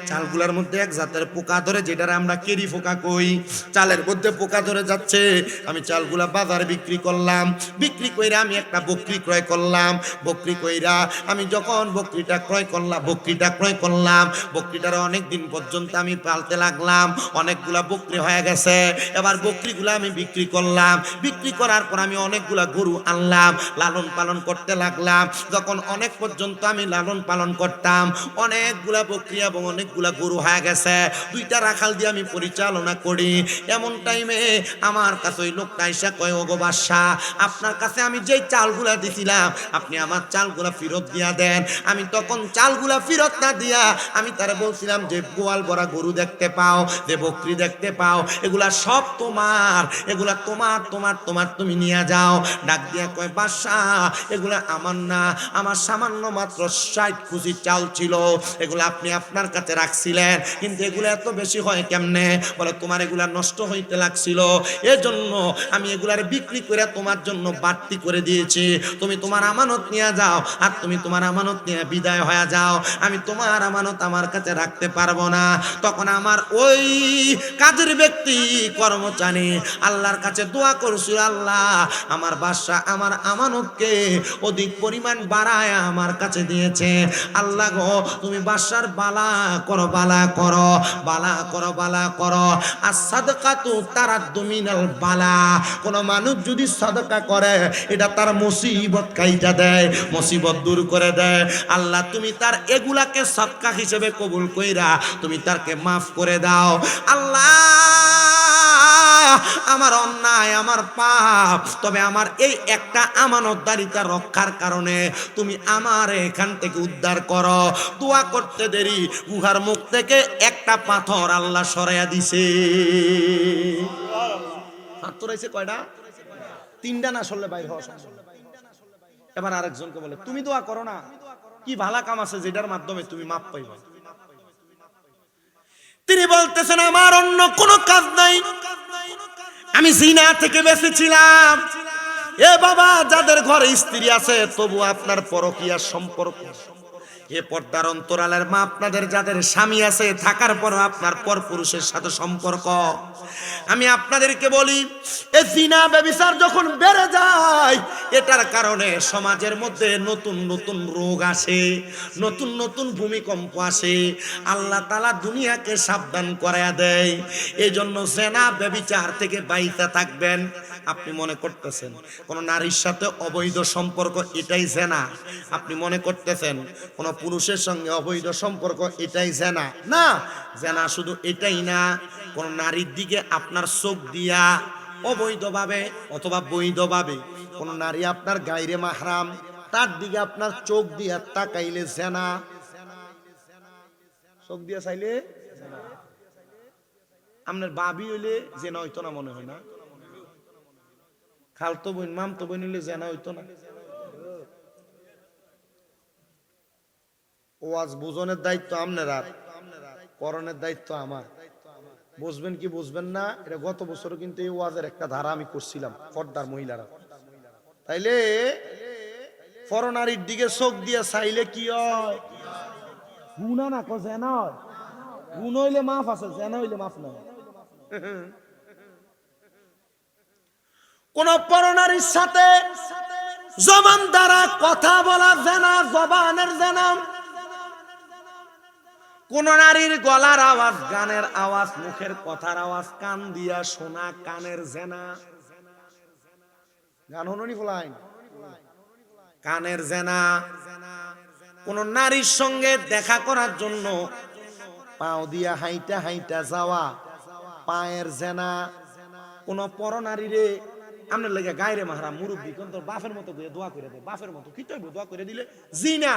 চালগুলার মধ্যে এক জাতের পোকা ধরে, যেটারে আমরা কেরি পোকা কই, চালের মধ্যে পোকা ধরে যাচ্ছে। আমি চালগুলা বাজারে বিক্রি করলাম, বিক্রি কইরা আমি একটা বকরি ক্রয় করলাম, বকরি কইরা আমি যখন বকরিটা ক্রয় করলাম, বকরিটারে অনেক দিন পর্যন্ত আমি পালতে লাগলাম, অনেকগুলা বকরি হয়ে গেছে। এবার বকরিগুলা আমি বিক্রি করলাম, বিক্রি করার পর আমি অনেকগুলা গরু আনলাম, লালন পালন করতে লাগলাম। যখন অনেক পর্যন্ত আমি লালন পালন করতাম, অনেকগুলা বকরি এবং অনেকগুলা গরু হয়ে গেছে, 2টা রাখাল দিয়ে আমি পরিচালনা করি। এমন টাইমে আমার কাছে ওই লোকটা এসে কয়, ওগো বাদশা, আপনার কাছে আমি যেই চালগুলা দিছিলাম আপনি আমার চালগুলা ফেরত দিয়া দেন। আমি তখন চালগুলা ফেরত না দিয়া আমি তারা বলছিলাম যে গোয়াল ভরা গরু দেখতে পাও, যে বকরি দেখতে পাও, এগুলা সব তোমার, এগুলা তোমার তোমার তোমার, তুমি নিয়ে যাও। ডাক দিয়া কয়, কয় বাদশাহ এগুলা আমার না, আমার সামান্য মাত্র 60 কেজি চাল ছিল, এগুলা আপনি আপনার কাছে রাখছিলেন, কিন্তু এগুলা এত বেশি হয় কেমনে? বলে তোমার এগুলা নষ্ট হইতে লাগছিল, এজন্য আমি এগুলার বিক্রি করে তোমার জন্য বাড়তি করে দিয়েছি। তুমি তোমার আমানত নিয়ে যাও, আর তুমি তোমার আমানত নিয়ে বিদায় হয়ে যাও, আমি তোমার আমানত আমার কাছে রাখতে পারবো না। তখন আমার ওই কাজের ব্যক্তি কর্মচারী আল্লাহর কাছে দোয়া করছিল, আল্লাহ আমার বাদশা আমার আমানতকে অধিক পরিমাণ বাড়ায় আমার কাছে দিয়েছে, আল্লাহ গো তুমি বাদশার বালা করো, বালা করো, বালা করো, বালা করো। আর সাদকাতু তারাদ্দু মিনাল বালা, কোন মানুষ যদি সাদকা করে এটা তার মুসিবত কাইটা দেয়, মুসিবত দূর করে দেয়। আল্লাহ তুমি তার এগুলাকে সদকা হিসেবে কবুল কইরা তুমি তারকে মাফ করে দাও। আল্লাহ আমার অন্যায়, আমার পাপ, তবে আমার এই একটা আমানতদারিতা রক্ষার কারণে তুমি আমার এখান থেকে উদ্ধার করো। দোয়া করতে দেরি গুহার মুখ থেকে একটা পাথর আল্লাহ সরাইয়া দিছে। পাথর আইছে কয়টা? 3টা না সরলে বাইর হওয়া সম্ভব। এবার আরেকজনকে বলে তুমি দোয়া করো না, কি ভালো কাম আছে যেটার মাধ্যমে তুমি মাপ পাইবা? তিনি বলতেছেন আমার অন্য কোনো কাজ নাই, আমি জিনা থেকে বেঁচেছিলাম। এ বাবা, যাদের ঘরে স্ত্রী আছে তবু আপনার পরকীয়ার সম্পর্ক, এ পর্দার অন্তরালের মা আপনাদের যাদের স্বামী আছে থাকার পর আপনার পরপুরুষের সাথে সম্পর্ক, আমি আপনাদেরকে বলি এই জিনা ব্যভিচার যখন বেড়ে যায় এটার কারণে সমাজের মধ্যে নতুন নতুন রোগ আসে, নতুন নতুন ভূমিকম্প আসে। আল্লাহ তাআলা দুনিয়াকে সাবধান করায়া দেয়। এই জন্য জিনা ব্যভিচার থেকে বাইরে থাকবেন। আপনি মনে করতেছেন কোন নারীর সাথে অবৈধ সম্পর্ক এটাই জিনা, আপনি মনে করতেছেন কোন পুরুষের সঙ্গে অবৈধ সম্পর্ক এটাই জিনা, না। জিনা শুধু এটাই না, কোন নারীর দিকে আপনার চোখ দিয়া অবৈধভাবে অথবা বৈধভাবে কোন নারী আপনার গায়রে মাহরাম তার দিকে আপনার চোখ দিয়া তাকাইলে জিনা। চোখ দিয়া চাইলে আপনার বাবি হইলে জিনা হইতো না, মনে হয় না? খালতো বোন মামতো বোন হইলে জিনা হইতো না? ওয়াজ বুঝনের দায়িত্ব আপনারা, করণের দায়িত্ব আমার। বুঝবেন কি বুঝবেন না এটা গত বছর কিন্তু এই ওয়াজের একটা ধারা আমি করছিলাম, পর্দার মহিলারা। তাইলে পরনারীর দিকে চোখ দিয়ে চাইলে কি হয়? গুনাহ না, কো জিনা হয়। গুনাহ হইলে মাফ আছে, জিনা হইলে মাফ নাই। কোন পরনারীর সাথে জবান দ্বারা কথা বলা জিনা, জবানের জিনা। কোন নারীর গলার আওয়াজ, গানের আওয়াজ, মুখের কথার আওয়াজ কান দিয়া শোনা, কানের জিনা। গান হননি ফুলাই, কানের জিনা। কোন নারীর সঙ্গে দেখা করার জন্য পাও দিয়া হাইটা হাইটা যাওয়া, পায়ের জিনা। কোন পরনারীরে আপনার লেগে গায়রে মাহরাম মুরব্বী কোন তোর বাপের মতো দোয়া করে দে, বাপের মতো কি চাইবো দোয়া করে দিলে জিনা,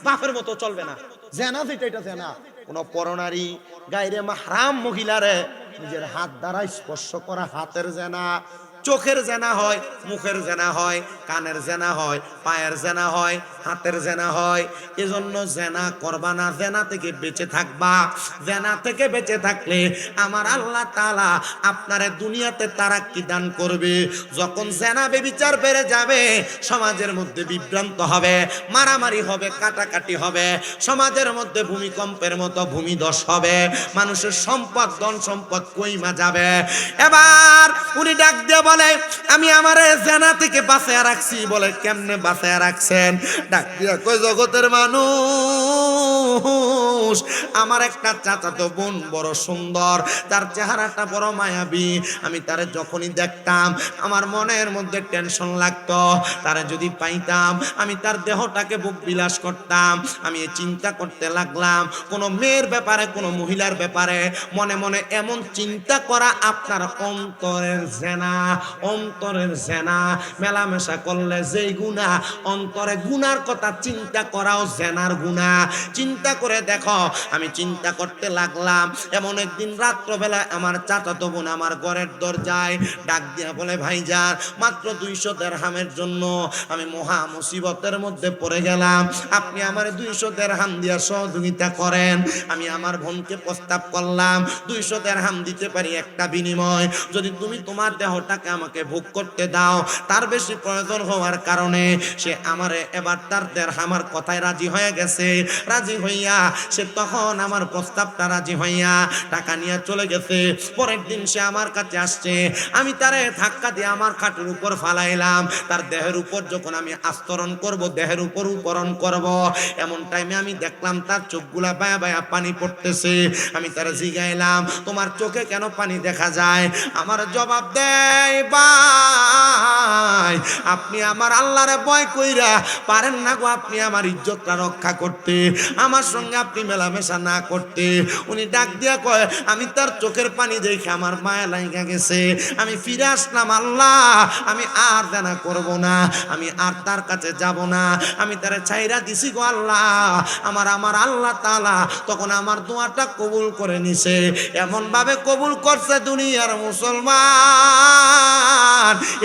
বাপের মতো চলবে না, জিনা যেটা এটা জিনা। কোন পরনারী গায়রে মাহরাম মহিলারে নিজের হাত দ্বারা স্পর্শ করা, হাতের জিনা। চোখের জিনা হয়, মুখের জিনা হয়, কানের জিনা হয়, পায়ের জিনা হয়, হাতের জিনা হয়। এজন্য জিনা করবা না, জিনা থেকে বেঁচে থাকবা। জিনা থেকে বেঁচে থাকলে আমার আল্লাহ তাআলা আপনারে দুনিয়াতে তারাক্কি দান করবে। যখন জিনা ব্যভিচার বেড়ে যাবে সমাজের মধ্যে বিভ্রান্ত হবে, মারামারি হবে, কাটাকাটি হবে, সমাজের মধ্যে ভূমিকম্পের মতো ভূমিধস হবে, মানুষের সম্পদ ধন সম্পদ কইমা যাবে। এবার উনি ডাক দিয়ে বলে আমি আমারে জিনা থেকে বাঁচায়া রাখছি। বলে কেমনে বাঁচায়া রাখছেন? ডাক দিয়া কই জগতের মানুষ, আমার একটা চাচাতো বোন বড় সুন্দর, তার চেহারাটা বড় মায়াবী। আমি তারে যখনই দেখতাম আমার মনের মধ্যে টেনশন লাগতো, তারে যদি পাইতাম আমি তার দেহটাকে বুক বিলাস করতাম। আমি চিন্তা করতে লাগলাম কোন মেয়ের ব্যাপারে, কোন মহিলার ব্যাপারে মনে মনে এমন চিন্তা করা আপনার অন্তরের জিনা। অন্তরের জিনা মেলামেশা করলে যেই গুনাহ, অন্তরে গুনার কথা চিন্তা করাও জিনার গুনাহ। চিন্তা করে দেখো। আমি চিন্তা করতে লাগলাম। এমন একদিন রাত্রবেলা আমার চাচাতো বোন আমার ঘরের দরজায় ডাক দিয়া বলে, ভাইজান মাত্র 200 দিরহামের জন্য আমি মহা মুসিবতের মধ্যে পড়ে গেলাম, আপনি আমার 200 দিরহাম দিয়া সহযোগিতা করেন। আমি আমার বোনকে প্রস্তাব করলাম 200 দিরহাম দিতে পারি একটা বিনিময়, যদি তুমি তোমার দেহটাকে আমাকে ভোগ করতে দাও। তার বেশি প্রয়োজন হওয়ার কারণে সে আমারে এবার তার দিরহামের কথায় রাজি হয়ে গেছে। রাজি হইয়া সে তখন আমার প্রস্তাবটা রাজি হইয়া টাকা নিয়ে চলে গেছে। পরের দিন সে আমার কাছে আসছে, আমি তারে ধাক্কা দিয়ে আমার খাটের উপর ফালাইলাম। তার দেহের উপর যখন আমি আস্তরণ করব, দেহের উপর উপরণ করব, এমন টাইমে আমি দেখলাম তার চোখগুলা বায়া বায়া পানি পড়তেছে। আমি তারে জিগাইলাম, তোমার চোখে কেন পানি দেখা যায়? আমার জবাব দেয়, ভাই আপনি আমার আল্লাহরে ভয় কইরা পারেন না গো আপনি আমার ইজ্জতটা রক্ষা করতে, আমার সঙ্গে আপনি মেলামেশা না করতে। উনি ডাক দিয়া কয়, আমি তার চোখের পানি দেখে আমার মায়া লাগা গেছে, আমি ফিরে আসলাম। আল্লাহ আমি আর জানা করব না, আমি আর তার কাছে যাব না, আমি তারে ছাইরা দিছি গো আল্লাহ। আমার আল্লাহ তাআলা তখন আমার দোয়াটা কবুল করে নিছে। এমন ভাবে কবুল করছে দুনিয়ার মুসলমান,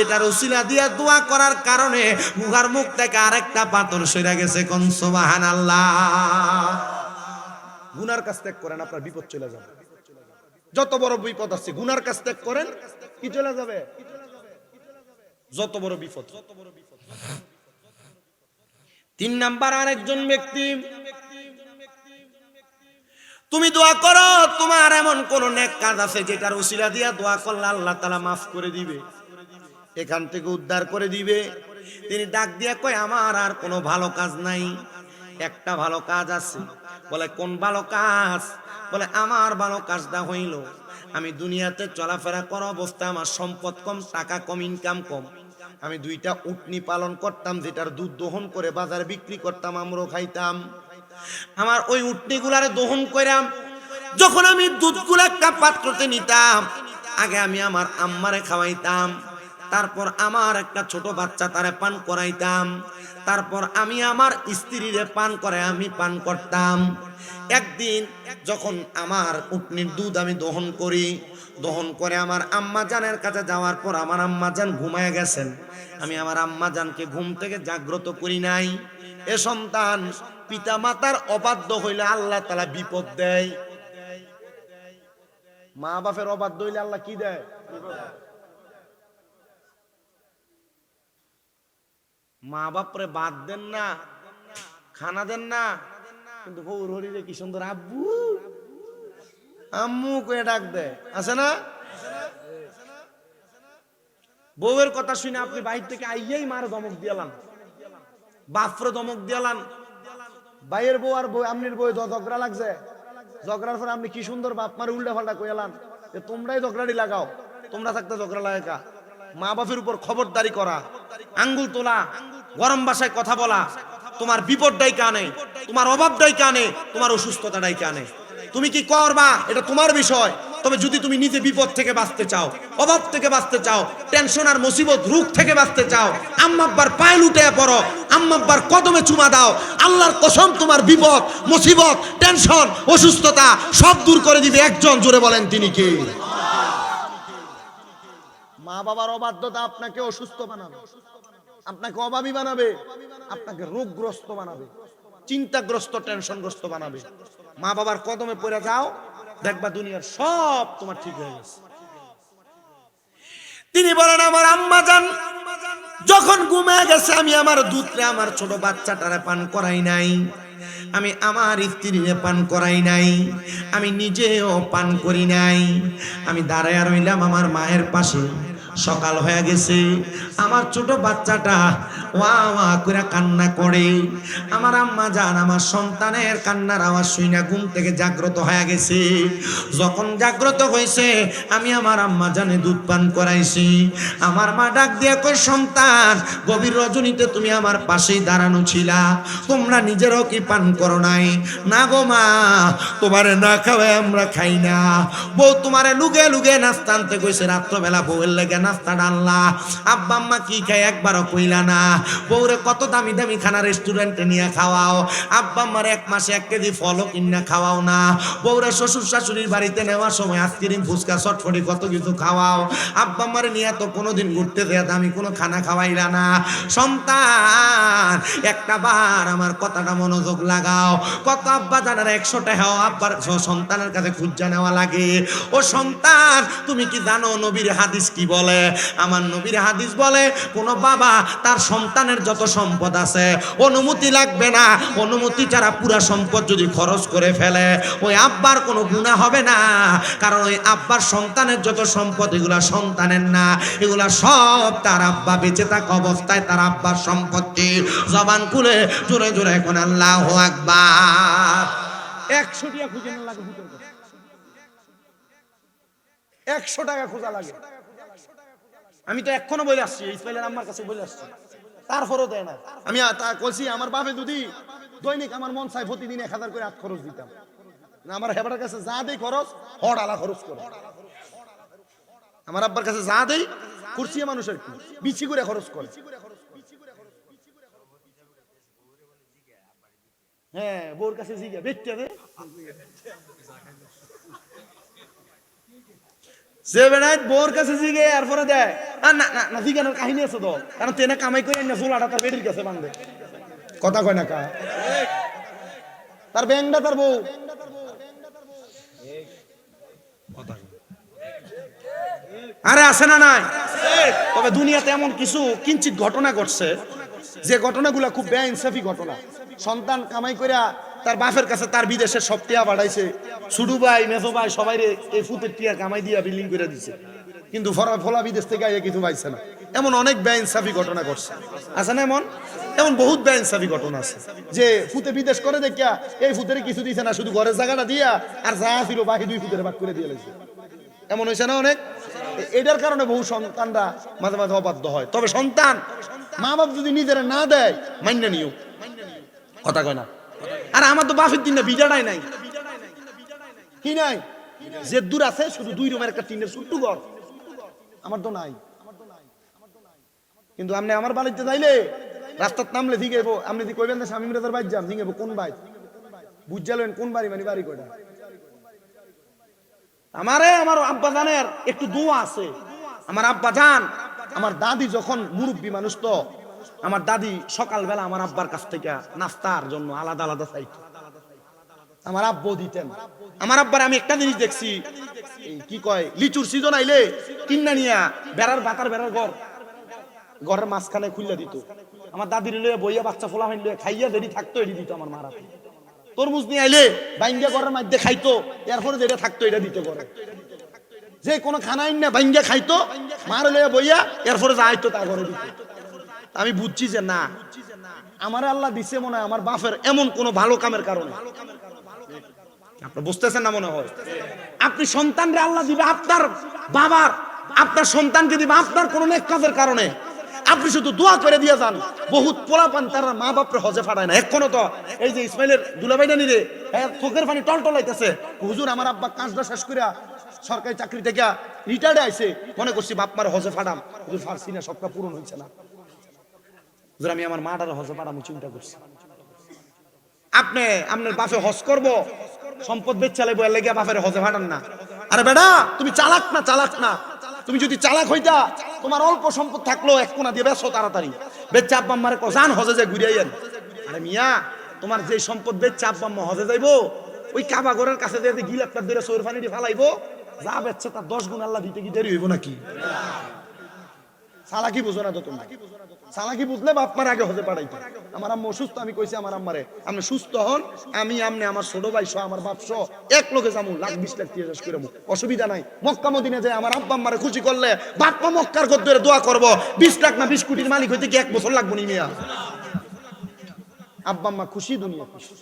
এটার উসিলা দিয়া দোয়া করার কারণে মুখার মুখ থেকে আরেকটা পাথর সইরা গেছে। কোন সুবহানাল্লাহ। গুনার কাজ ত্যাগ করেন, আপনার বিপদ চলে যাবে। যত বড় বিপদ আছে গুনার কাজ ত্যাগ করেন, কি চলে যাবে? যত বড় বিপদ। 3 নাম্বার আরেকজন ব্যক্তি, তুমি দোয়া করো তোমার এমন কোন নেক কাজ আছে যেটার উসিলা দিয়া দোয়া করলে আল্লাহ তাআলা মাফ করে দিবে, এখান থেকে উদ্ধার করে দিবে। তিনি ডাক দিয়া কয়, আমার আর কোনো ভালো কাজ নাই, একটা ভালো কাজ আছে। বলে কোন ভালো কাজ? বলে আমার ভালো কাজটা হইল, আমি দুনিয়াতে চলাফেরা করা অবস্থায় আমার সম্পদ কম, টাকা কম, ইনকাম কম। আমি 2টা উটনি পালন করতাম, যেটার দুধ দহন করে বাজারে বিক্রি করতাম, আমরাও খাইতাম। আমার ওই উটনিগুলারে দহন কইরাম, যখন আমি দুধগুলো একটা পাত্রতে নিতাম, আগে আমি আমার আম্মারে খাওয়াইতাম, তারপর আমার একটা ছোট বাচ্চা তারে পান করাইতাম, তারপর আমি আমার স্ত্রীরে পান করে আমি পান করতাম। একদিন যখন আমার উটনির দুধ আমি দহন করি, দহন করে আমার আম্মা জানের কাছে যাওয়ার পর আমার আম্মা জান ঘুমায় গেছেন। আমি আমার আম্মা জানকে ঘুম থেকে জাগ্রত করি নাই। এ সন্তান পিতা মাতার অবাধ্য হইলে আল্লাহ তাআলা বিপদ দেয়। মা বাপের অবাধ্য হইলে আল্লাহ কি দেয়? মা বাপরে বাদ দেন না, খানা দেন না, কিন্তু বউর হরিরে কি সুন্দর আব্বু আম্মু কয়ে ডাক দেয়, আছে না? বউয়ের কথা শুনে আপনি বাইরে থেকে আইয়াই মারে ধমক দিয়ালান, বাপরে ধমক দিয়ালান। ভাইয়ের বউ আর বউ আমনির বউ ঝগড়া লাগছে, ঝগড়ার পর আপনি কি সুন্দর বাপ মারে উল্টা পাল্টা কইলান যে তোমরাই ঝগড়াটি লাগাও, তোমরা থাকতে ঝগড়া লাগাকা। মা বাপের উপর খবরদারি করা, আঙ্গুল তোলা, গরম ভাষায় কথা বলা, তোমার বিপদটাই কানে, তোমার অভাবটাই কানে, তোমার অসুস্থতাটাই কানে। তুমি কি করবা এটা তোমার বিষয়। তবে যদি তুমি নিজে বিপদ থেকে বাঁচতে চাও, অভাব থেকে বাঁচতে চাও, টেনশন আর মুসিবত রোগ থেকে বাঁচতে চাও, আম্মা আব্বার পায়ে লুটে পড়ো, আম্মা আব্বার কদমে চুমা দাও, আল্লাহর কসম তোমার বিপদ, মুসিবত, টেনশন, অসুস্থতা সব দূর করে দিবে একজন। জোরে বলেন তিনি কে? মা বাবার অবাধ্যতা আপনাকে অসুস্থ বানাবে, আপনাকে অভাবী বানাবে, আপনাকে রোগগ্রস্ত বানাবে, চিন্তাগ্রস্ত, টেনশনগ্রস্ত বানাবে। মা বাবার কদমে পড়ে যাও, দেখবা দুনিয়ার সব তোমার ঠিক হয়ে গেছে। তিনি বলেন, আমার আম্মা জান যখন ঘুমিয়ে গেছে, আমি আমার দুধরে আমার ছোট বাচ্চাটারে পান করাই নাই, আমি আমার স্ত্রীরে পান করাই নাই, আমি নিজেও পান করি নাই। আমি দাঁড়ায় রইলাম আমার মায়ের পাশে। সকাল হয়ে গেছে, আমার ছোট বাচ্চাটা ওয়া ওয়া করে কান্না করে। আমার আম্মা জান আমার সন্তানের কান্নার আওয়াজ শুনে ঘুম থেকে জাগ্রত হয়ে গেছে। যখন জাগ্রত হয়েছে, আমি আমার আম্মা জানে দুধ পান করাইছি। আমার মা ডাক দিয়ে কই, সন্তান গভীর রজনীতে তুমি আমার পাশেই দাঁড়ানো ছিলা, তোমরা নিজেরও কি পান করো নাই? না গো মা, তোমারে না খাওয়াই আমরা খাই না। বউ তোমারে লুগে লুগে নাস্তা আনতে কইছে, রাত্রবেলা বউয়ের লেগে নাস্তা ডাললা, আব্বা আম্মা কি খায় একবারও কইলা না। বউরে কত দামি দামি খানা রেস্টুরেন্টে নিয়ে খাওয়াও, আব্বা আম্মার 1 মাসে 1 কেজি ফলও কিনা খাওয়াও না, বউরে শ্বশুর শাশুড়ির বাড়িতে নেওয়ার সময় আইসক্রিম ফুচকা চটফটি কত কিছু খাওয়াও, আব্বা আম্মারে নিয়ে তো কোনোদিন ঘুরতে দেয়া দামি কোনো খানা খাওয়াইলা না। সন্তান একটা বার আমার কথাটা মনোযোগ লাগাও, কত আব্বা জানার 100 টাকাও আব্বার সন্তানের কাছে খুঁজা নেওয়া লাগে। ও সন্তান, তুমি কি জানো নবীর হাদিস কি বলে? আমার নবীর হাদিস বলে, কোন বাবা তার সন্তানের যত সম্পদ আছে অনুমতি লাগবে না, অনুমতি ছাড়া পুরা সম্পদ যদি খরচ করে ফেলে ওই আব্বার কোনো গুনাহ হবে না, কারণ ওই আব্বার সন্তানের যত সম্পদ এগুলা সন্তানের না, এগুলা সব তার আব্বা বেঁচে থাকা অবস্থায় তার আব্বার সম্পত্তি। জবান খুলে জোরে জোরে এখন আল্লাহু আকবার। 100 টাকা খুঁজে না লাগে, 100 টাকা খোঁজা লাগে। আমি তো এখনো বলে আসছি, ইসমাইলের আম্মার কাছে বলে আসছি, তারপরও দেয় না। আমি বলছি আমার বাপে যদি দৈনিক আমার মন চাই প্রতিদিন 1000 করে হাত খরচ দিতাম, আমার হেবারের কাছে যা দেই খরচ হড়ালা খরচ করে, আমার আব্বার কাছে যা দেই কুরসি মানুষের কি বিচি করে খরচ করে। হ্যাঁ, বউর কাছে জিগা বেচতে দে, যে বেড়ায় বউর কাছে জিগে এরপরে দেয়। আর না না না, জিগানোর কাহিনী আছে তো, কারণ তেনা কামাই করে না চুলাটা তার বেটির কাছে বাঁধে, কথা কয় না কা, তার ব্যাংকটা তার বউ। আরে আছে না নাই? তবে দুনিয়াতে এমন কিছু কিঞ্চিত ঘটনা ঘটছে যে ঘটনাগুলো খুব বেইনসাফি ঘটনা। সন্তান কামাই করে তার বাপের কাছে তার বিদেশের সব টিয়া বাড়াইছে, ছুডু ভাই মেজো ভাই সবাই এই ফুটের টিয়া কামাই দিয়া বিল্ডিং করে দিছে, কিন্তু ফলা বিদেশ থেকে আইয়া কিছু পাইছে না। এমন অনেক বেইনসাফি ঘটনা ঘটছে, আছে না? এমন এমন বহুত বেইনসাফি ঘটনা আছে যে ফুটে বিদেশ করে দেখিয়া এই ফুটের কিছু দিছে না, শুধু ঘরের জায়গাটা দিয়া আর যা ছিল বাকি 2 ফুটের ভাগ করে দিয়ে লাগছে। এমন হয়েছে না অনেক? এটার কারণে বহু সন্তানরা মাঝে মাঝে অবাধ্য হয়। তবে সন্তান মা বাপ যদি নিজেরা না দেয় মান্য নিও, কথা কয় না। আর আমার তো বাপের দিন না বিজাটাই নাই, কি নাই, যে দূর আছে শুধু 2 রুমের একটা টিনের ছোট্ট ঘর, আমার তো নাই। কিন্তু আপনি আমার বাড়িতে যাইলে রাস্তার নামলে ঠিক এবো, আপনি যদি কইবেন না স্বামী মিরাজের বাইর যাম, ঠিক এবো কোন বাইর বুঝালেন, কোন বাড়ি মানে বাড়ি কয়টা। আমার আব্বা জানের একটু দোয়া আছে। আমার আব্বা জান, আমার দাদি যখন মুরব্বী মানুষ, তো আমার দাদি সকালবেলা আমার আব্বার কাছ থেকে নাস্তার জন্য আলাদা আলাদা চাইতো, আমার আব্বু দিতেন। আমার আব্বার আমি একটা জিনিস দেখছি, কি কয় লিচুর সিজন আইলে কিন্না নিয়া বেড়ার ঘরের মাঝখানে খুললে দিত। আমার দাদির লয়ে বইয়া বাচ্চা ফোলা হইলে খাইয়া দেরি থাকতো এটি দিত আমার মারা। তরমুজ নিয়ে আইলে বাইঙ্গা ঘরের মধ্যে খাইতো, এরপরে যেটা থাকতো এটা দিত ঘরে। যে কোনো খানা না বাইঙ্গা খাইতো, মার লয়ে বইয়া এরপরে যা আইতো তা ঘরে দিত। আমি বুঝছি যে না, আমার আল্লাহ দিছে মনে হয় আমার বাপের এমন কোন ভালো কামের কারণে। আপনি বুঝতেছেন না মনে হয়? আপনি সন্তানরে আল্লাহ দিবে আপনার বাবার, আপনার সন্তানকে দিবে আপনার কোন নেক কাজের কারণে। আপনি শুধু দোয়া করে দিয়ে যান। বহুত পোলাপান তার মা বাপরে হজে ফাটায় না। এখনো তো এই যে ইসমাইলের দুলাভাইটা নিরে চোখের পানি টলটলাইতেছে, হুজুর আমার আব্বা কাজটা শেষ করিয়া সরকারি চাকরি থেকে রিটায়ার্ডে আইছে, মনে করছি বাপ মার হজে ফাটাম, হুজুর ফারছি না, সবটা পূরণ হয়েছে না। হুজুর আমি আমার মাটার হজে ফাটাম চিন্তা করছি। আপনি আপনার বাপে হজ করব, সম্পদ বেচালে বইয়া লেগে বাপের হজে ফাটান না। আরে বেটা তুমি চালাক না, তুমি যদি চালাক হইতা তোমার অল্প সম্পদ থাকলো এক কোনা দিয়ে বেচো তাড়াতাড়ি, বেচা আব্বা আম্মারে জান হজে যে ঘুরে আইয়েন। আরে মিয়া, তোমার যে সম্পদ বেচা আব্বা আম্মা হজে যাইবো, ওই কাবা ঘরের কাছে দিয়ে গিলাপটা ধরে সৌর পানি দিয়ে ফালাইবো, যা বেচছে তার 10 গুণ আল্লাহ দিতে কি দেরি হইব নাকি? চালাকি বুঝো না তো তুমি। চালাকি বুঝলে বাপ মার আগে হজে পাঠাইতো। আমার আম্মা অসুস্থ, আমি কইছি আমার আম্মারে আপনি সুস্থ হন, আমি আমনে আমার ছোট ভাই সহ আমার বাপ সহ এক লোকে যাবো, 1,20,00,000 টাকা শেষ করে অসুবিধা নাই। মক্কা মদিনা যায় আমার আব্বা আম্মারে খুশি করলে বাপ মা মক্কার গদ ধরে দোয়া করবো, 20 লাখ না 20 কোটির মালিক হইতে কি 1 বছর লাগবো নি মিয়া? আব্বা আম্মা খুশি, দুনিয়া খুশি।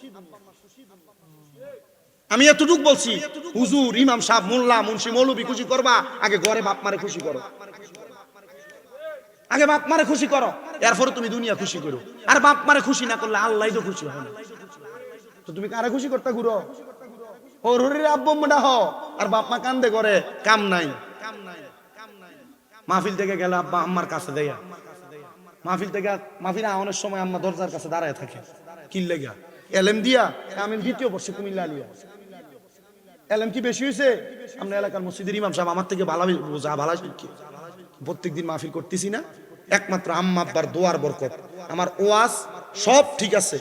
আমি এতটুক বলছি, হুজুর ইমাম সাহেব মোল্লা মুন্সি মৌলবি খুশি করবা, আগে ঘরে বাপ মারে খুশি করো, আগে বাপ মারে খুশি করো, এরপরে তুমি দুনিয়া খুশি করো। আর বাপ মারে খুশি না করলে আল্লাহ তো খুশি হয় না। তো তুমি কারে খুশি করতে ঘুরো? ওর আব্বু আম্মা হ, আর বাপ মা কান্দে করে কাম নাই। মাহফিল থেকে গেলে আব্বা আম্মার কাছে দেয়া মাহফিল থেকে মাহফিল আওয়ানোর সময় আম্মা দরজার কাছে দাঁড়ায় থাকে কি লেগা এলএম দিয়া আমি দ্বিতীয় বর্ষে কুমিল্লা আলিয়া এলএম কি বেশি হয়েছে আমরা এলাকার মসজিদের ইমাম সাহেব আমার থেকে ভালো বোঝা ভালো প্রত্যেকদিন মাহফিল করতেছি না একমাত্র আম্মা আব্বার দোয়ার বরকত আমার ওয়াজ সব ঠিক আছে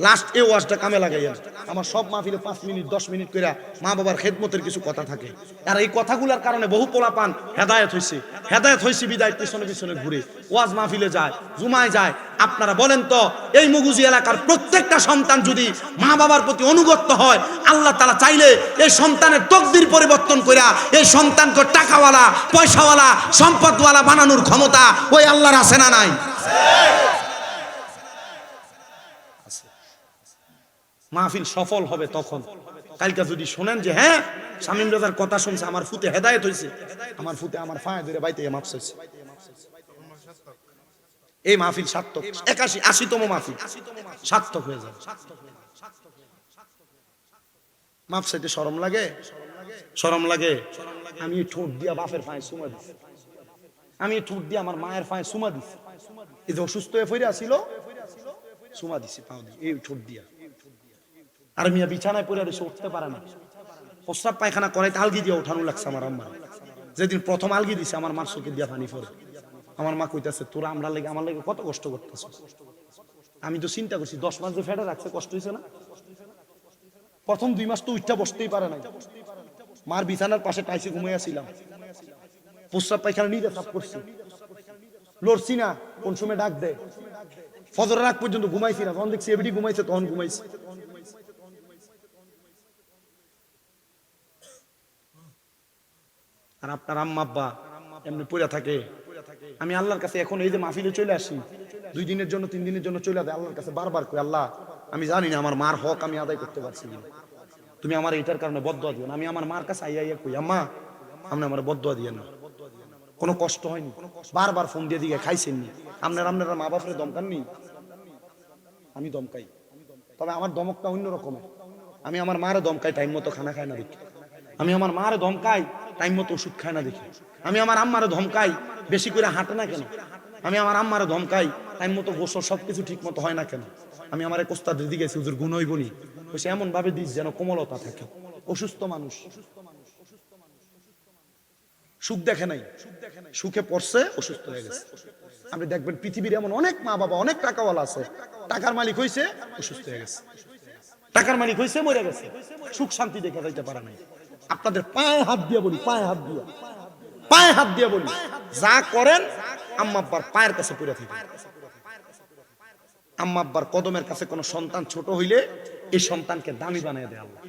লাস্ট এই ওয়াজটা কামে লাগাইয়া আমার সব মাহফিলে 5 মিনিট 10 মিনিট করে মা বাবার খেদমতের কিছু কথা থাকে আর এই কথাগুলোর কারণে বহু পোলাপান হেদায়েত হইছে বিদায় পিছনে পিছনে ঘুরে ওয়াজ মাহফিলে যায় জুমায় যায় আপনারা বলেন তো এই মুগুজি এলাকার প্রত্যেকটা সন্তান যদি মা বাবার প্রতি অনুগত হয় আল্লাহ তাআলা চাইলে এই সন্তানের তকদির পরিবর্তন কইরা এই সন্তানকে টাকাওয়ালা পয়সাওয়ালা সম্পদওয়ালা বানানোর ক্ষমতা ওই আল্লাহর আছে না নাই? মাহফিল সফল হবে তখন কালকে যদি শুনেন যে হ্যাঁ শামীম রাজার কথা শুনছে আমার ফুতে হেদায়েত হইছে আমার ফুতে আমার ফায়ে ধরে বাইতে মাফ চাইছে এই মাহফিল সার্থক 81তম মাহফিল সার্থক হয়ে যাবে মাফ চাইতে শরম লাগে আমি ঠোঁট দিয়া বাপের ফায়ে চুমা দিছি আমি ঠোঁট দিয়া আমার মায়ের ফায়ে চুমা দিছি এই যে অসুস্থ হয়ে ফিরে আসিল চুমা দিছি পাও দিয়ে এই ঠোঁট দিয়া আর মিয়া বিছানায় পড়ে এসে উঠতে পারে না প্রস্রাব পায়খানা করাইতে আলগি দিয়ে ওঠানো লাগছে আমার আম্মা যেদিন প্রথম আলগি দিছে আমার মার চোখে দিয়া পানি পড়ে আমার মা কইতাছে তোরা আমার লাগে কত কষ্ট করতেছ আমি তো চিন্তা করছি 10 মাস যে ফেটে রাখছে কষ্ট হইছে না প্রথম 2 মাস তো উঠটা বসতেই পারে না মার বিছানার পাশে টাইসে ঘুমাইয়াছিলাম প্রস্রাব পায়খানা নিজে সাফ করছি লড়ছি না কোন সময় ডাক দেয় ফজরের আগ পর্যন্ত ঘুমাইছি না তখন দেখছি এবিডি ঘুমাইছে তখন ঘুমাইছি আর আপনার আম্মা আব্বা এমনি পড়ে থাকে আমি আল্লাহর কাছে এখন এই যে মাহফিলে চলে আসি 2 দিনের জন্য 3 দিনের জন্য চলে যায় আল্লাহর কাছে বারবার কই আল্লাহ আমি জানি না আমার মার হক আমি আদায় করতে পারছি না তুমি আমার এটার কারণে বদদোয়া দিও না আমি আমার মার কাছে আইয়া কই আম্মা আপনি আমার বদদোয়া দিয়েন না কোনো কষ্ট হয়নি বারবার ফোন দিয়ে দিকে খাইছেন নি আপনারা মা বাপরে দমকাননি আমি দমকাই তবে আমার দমকটা অন্য রকমের আমি আমার মারে দমকাই টাইম মতো খানা খায় না দেখি আমি আমার মারে ধমকাই টাইম মতো ওষুধ খায় না দেখি আমি আমার আম্মারে ধমকাই বেশি করে হাঁটে না কেন আমি আমার আম্মারে ধমকাই টাইম মতো গোসল সবকিছু ঠিক মতো হয় না কেন আমি আমার এক ওস্তাদের দিকে গেছি হুজুর গুণ হইবনি সে এমন ভাবে দিস যেন কোমলতা থাকে অসুস্থ মানুষ সুখ দেখে নাই সুখে পড়ছে অসুস্থ হয়ে গেছে আপনি দেখবেন পৃথিবীর এমন অনেক মা বাবা অনেক টাকাওয়ালা আছে টাকার মালিক হইছে অসুস্থ হয়ে গেছে টাকার মালিক হইছে মরে গেছে সুখ শান্তি দেখে যাইতে পারে নাই আপনাদের পায়ে হাত দিয়ে বলি যা করেন আম্মা আব্বার পায়ের কাছে পড়ে থাকে আম্মা আব্বার কদমের কাছে কোন সন্তান ছোট হইলে এই সন্তানকে দামি বানিয়ে দেয় আল্লাহ